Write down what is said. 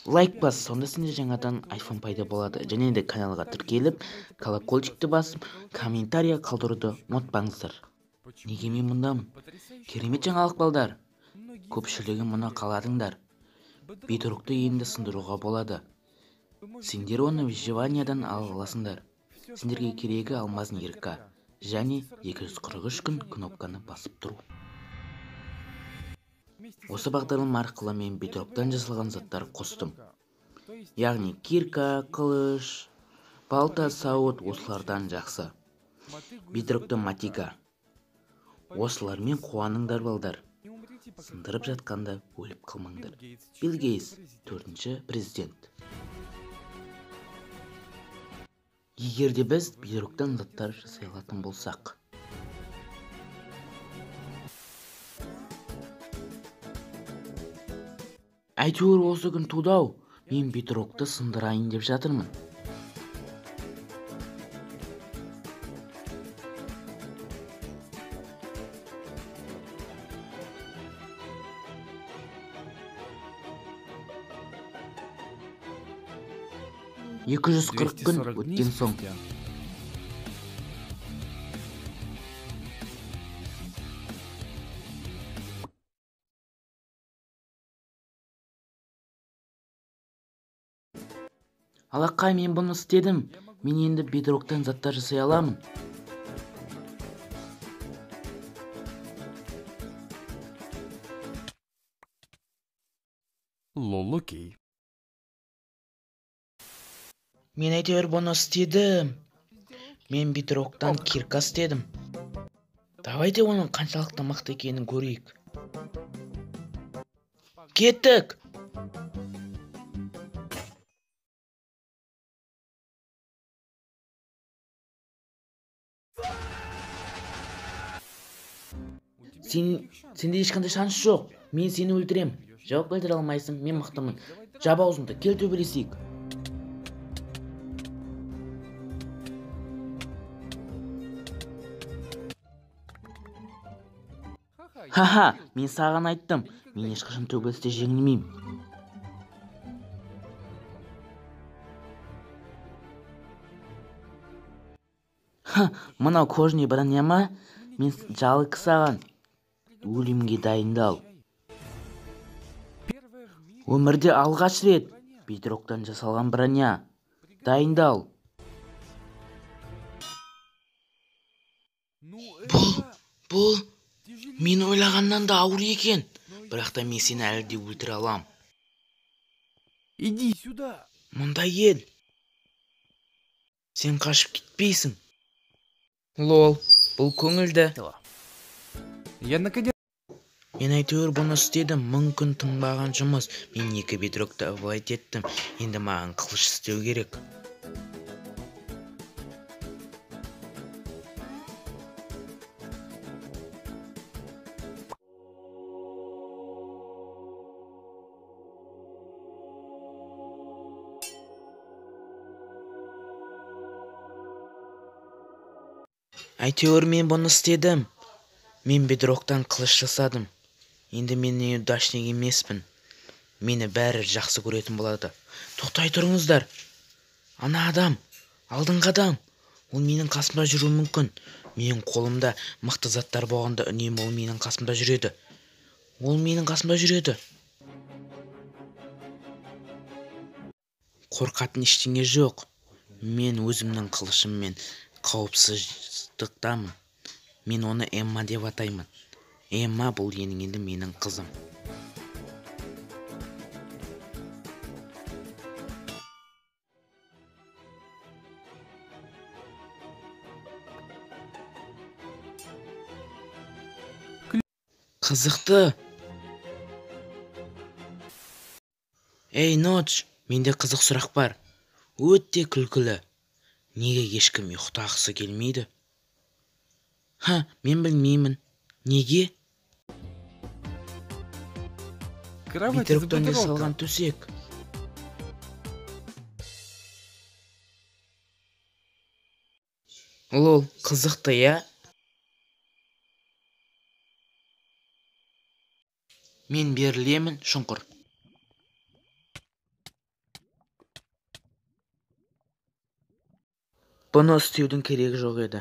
Лайк бас, сонда сенде жаңадан iPhone пайда болады. Және де каналға тіркеліп, колокольчикті басып, комментария қалдыруды ұмытпаңыздар. Неге мен мұндамын? Керемет жаңалық балдар. Көпшілігі мұны қаладыңдар. Бедрукты енді сындыруға болады. Сендер оны выживаниядан ала аласыңдар. Сендерге керегі алмазын 2К және 243 күн кнопканы басып тұру. Осы бағдарлама арқылы мен бедроктан жасалған заттар қостым. Яғни кирка, қылыш, балта, сауыт осылардан жақсы. Бедрокты матика. Осылармен қуаныңдар балдар. Сындырып жатқанда өліп қалмаңдар. Билл Гейтс, 4-ші президент. Егерде біз бедроктан заттар жасай алатын болсақ. Әйтеуір осы күн туды-ау, мен бедрокты сындырайын деп жатырмын. «240 күн өткен соң». Алақай, мен бұны істедім. Мен енді бедроктан заттар жасай аламын. Лол, окей. Мен әйтеуір бұны істедім. Мен бедроктан кирка істедім. Давайте оның қаншалықты мықты екенін көрейік. Кеттік! Сенде ешқандай шанс жоқ. Мен сені өлтірем. Жауап білдіре алмайсың, мен мықтымын. Жап аузыңды, кел төбелесейік. Ха-ха, мен саған айттым. Мен ешқашан төбелесте жеңілмеймін. Мынау кожный броня ма? Мен жалықы саған. Өлімге дайындал. Өмірде алғаш рет бедроктан жасалған броня. Дайындал. Бұл мен ойлағаннан да ауыр екен. Бірақ та мен сені әлі де өлтіре алам. Иди сюда. Мұнда ел. Сен қашып кетпейсің. Лол, бұл көңілді. Я наконец... Мен әйтеуір бұны істедім. 1000 күн тынбаған жұмыс. Мен 2 бедрокты авлайт еттім. Енді маған қылыш істеу керек. Әйтеуір мен бұны істедім. Мен бедроктан қылыш жасадым. Енді мен неудачник емеспін. Мені бәрі жақсы көретін болады. Тоқтай тұрыңыздар. Ана адам, алдыңғы адам. Ол менің қасымда жүруі мүмкін. Менің қолымда мықты заттар болғанда үнемі ол менің қасымда жүреді. Қорқатын ештеңе жоқ. Мен өзімнің қылышыммен қауіпсіздіктамын. Мен оны Эмма деп атаймын. Эмма бұл енді менің қызым. Қызықты. Ей, Нодж, менде қызық сұрақ бар. Өте күлкілі. Неге ешкім ұйықтағысы келмейді? Мен білмеймін. Неге? Бедроктан жасалған төсек. Лол, қызықты, я? Мен берілемін, шұңқыр. Бұны істеудің керегі жоқ еді.